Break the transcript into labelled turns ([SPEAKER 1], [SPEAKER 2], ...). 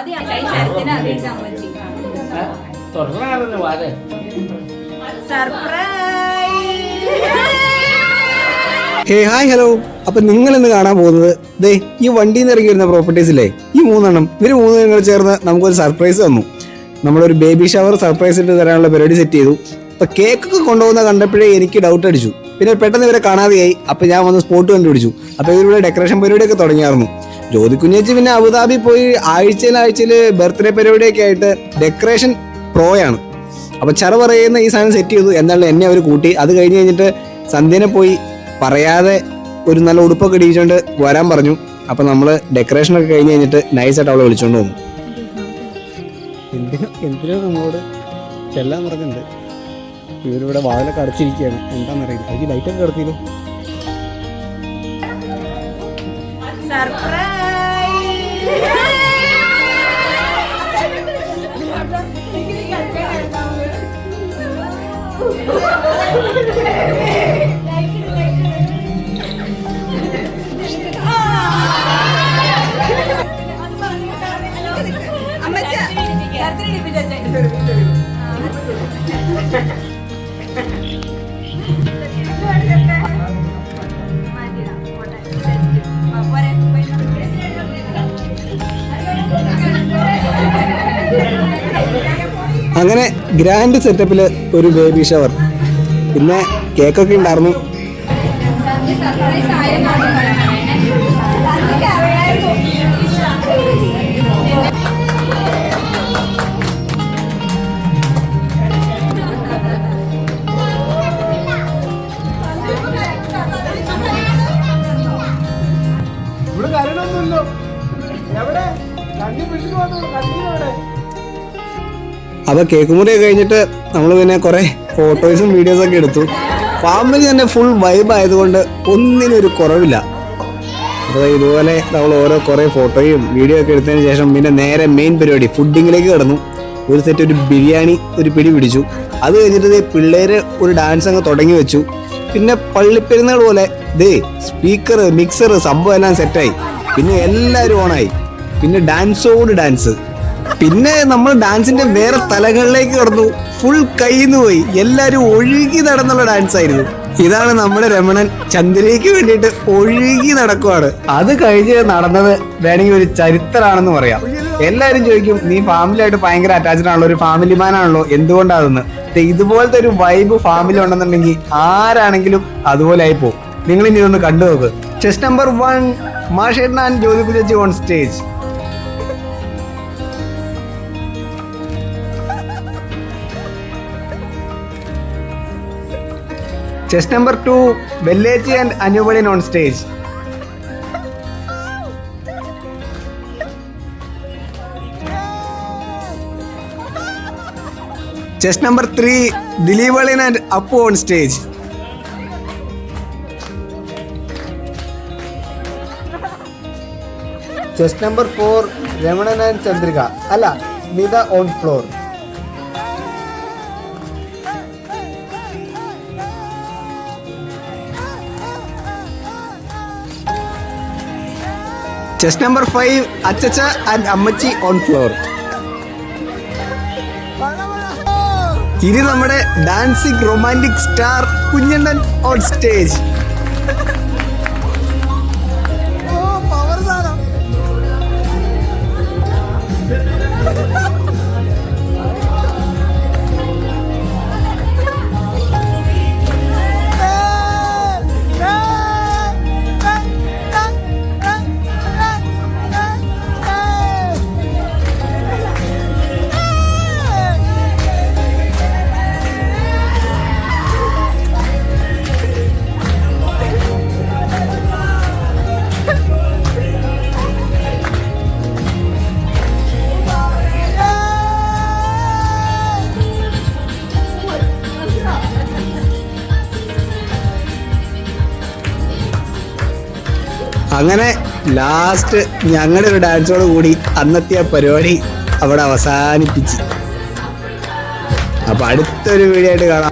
[SPEAKER 1] ഹേ hi hello. അപ്പൊ നിങ്ങൾ ഇന്ന് കാണാൻ പോകുന്നത് ദേ ഈ വണ്ടിയിൽ നിന്ന് ഇറങ്ങി വരുന്ന പ്രോപ്പർട്ടീസില്ലേ, ഈ മൂന്നെണ്ണം, ഇവര് മൂന്ന് നിങ്ങൾ ചേർന്ന് നമുക്കൊരു സർപ്രൈസ് തന്നു. നമ്മളൊരു ബേബി ഷവർ സർപ്രൈസ് ഇട്ട് തരാനുള്ള പരിപാടി സെറ്റ് ചെയ്തു. അപ്പൊ കേക്കൊക്കെ കൊണ്ടുപോകുന്ന കണ്ടപ്പോഴേ എനിക്ക് ഡൗട്ട് അടിച്ചു. പിന്നെ പെട്ടെന്ന് ഇവരെ കാണാതെയായി. അപ്പൊ ഞാൻ വന്ന് സ്പോട്ട് കണ്ടുപിടിച്ചു. അപ്പൊ ഇവരുടെ ഡെക്കറേഷൻ പരിപാടിയൊക്കെ തുടങ്ങിയായിരുന്നു. ജ്യോതി കുഞ്ഞേച്ചി പിന്നെ അബുദാബി പോയി ആഴ്ചയിൽ ബർത്ത്ഡേ പരിപാടിയൊക്കെ ആയിട്ട് ഡെക്കറേഷൻ പ്രോയാണ്. അപ്പൊ ചറ പറയുന്ന ഈ സാധനം സെറ്റ് ചെയ്തു. എന്നാലും എന്നെ അവർ കൂട്ടി. അത് കഴിഞ്ഞിട്ട് സന്ധ്യനെ പോയി പറയാതെ ഒരു നല്ല ഉടുപ്പൊക്കെ ഇടിച്ചുകൊണ്ട് വരാൻ പറഞ്ഞു. അപ്പൊ നമ്മള് ഡെക്കറേഷനൊക്കെ കഴിഞ്ഞ് കഴിഞ്ഞിട്ട് നൈസായിട്ട് അവളെ വിളിച്ചോണ്ട് വന്നു. എന്തിനോ നമ്മളോട് ചെല്ലാൻ പറഞ്ഞിട്ടുണ്ട്. ഇവരിവിടെ വാതിലൊക്കെ അടച്ചിരിക്കുകയാണ്. എന്താണെന്നറിയില്ല. അതിൽ ലൈറ്റൊക്കെ കിടത്തിയില്ലോ. അങ്ങനെ ഗ്രാൻഡ് സെറ്റപ്പില് ഒരു ബേബി ഷവർ, പിന്നെ കേക്കൊക്കെ ഉണ്ടായിരുന്നു. അപ്പൊ കേക്ക് മുറിയൊക്കെ കഴിഞ്ഞിട്ട് നമ്മൾ പിന്നെ കുറെ ഫോട്ടോസും വീഡിയോസൊക്കെ എടുത്തു. ഫാമിലി തന്നെ ഫുൾ വൈബ് ആയതുകൊണ്ട് ഒന്നിനും ഒരു കുറവില്ല. അപ്പോൾ ഇതുപോലെ നമ്മൾ ഓരോ കുറേ ഫോട്ടോയും വീഡിയോ ഒക്കെ എടുത്തതിന് ശേഷം പിന്നെ നേരെ മെയിൻ പരിപാടി ഫുഡിങ്ങിലേക്ക് കിടന്നു. ഒരു സെറ്റ് ഒരു ബിരിയാണി ഒരു പിടി പിടിച്ചു. അത് കഴിഞ്ഞിട്ട് പിള്ളേര് ഒരു ഡാൻസ് അങ്ങ് തുടങ്ങി വെച്ചു. പിന്നെ പള്ളിപ്പെരുന്നാൾ പോലെ സ്പീക്കർ മിക്സർ സംഭവം എല്ലാം സെറ്റായി. പിന്നെ എല്ലാവരും ഓണായി. പിന്നെ ഡാൻസോട് ഡാൻസ്. പിന്നെ നമ്മൾ ഡാൻസിന്റെ വേറെ തലങ്ങളിലേക്ക് കടന്നു. ഫുൾ കയ്യിന്ന് പോയി. എല്ലാരും ഒഴുകി നടന്നുള്ള ഡാൻസ് ആയിരുന്നു. ഇതാണ് നമ്മുടെ രമണൻ ചന്ദ്രയ്ക്ക് വേണ്ടിയിട്ട് ഒഴുകി നടക്കുവാണ്. അത് കഴിഞ്ഞ് നടന്നത് വേണമെങ്കിൽ ഒരു ചരിത്രമാണെന്ന് പറയാം. എല്ലാരും ചോദിക്കും, നീ ഫാമിലി ആയിട്ട് ഭയങ്കര അറ്റാച്ച്ഡ് ആണല്ലോ, ഒരു ഫാമിലി മാൻ ആണല്ലോ, എന്തുകൊണ്ടാണെന്ന്. ഇതുപോലത്തെ ഒരു വൈബ് ഫാമിലി ഉണ്ടെന്നുണ്ടെങ്കിൽ ആരാണെങ്കിലും അതുപോലെ ആയി പോകും. നിങ്ങൾ ഇനി ഇതൊന്ന് കണ്ടു നോക്ക്. ചെസ്റ്റ് നമ്പർ 1 മാഷേട്ടൻ ആൻഡ് ജ്യോതി കുഞ്ഞേച്ചി on stage. Chest number 2, Vellechi and Anubadin on stage. Chest number 3, Dileevalin and Appu on stage. Chest number 4, Ramanan and Chandrika. Alla, Smita on floor. Chest number 5, Achacha and Ammachi on floor. ഇനി നമ്മുടെ dancing romantic star കുഞ്ഞണ്ണൻ on stage. അങ്ങനെ last ഞങ്ങളുടെ ഒരു ഡാൻസോട് കൂടി അന്നത്തെ പരിപാടി അവിടെ അവസാനിപ്പിച്ച്. അപ്പൊ അടുത്തൊരു വീഡിയോ ആയിട്ട് കാണാം.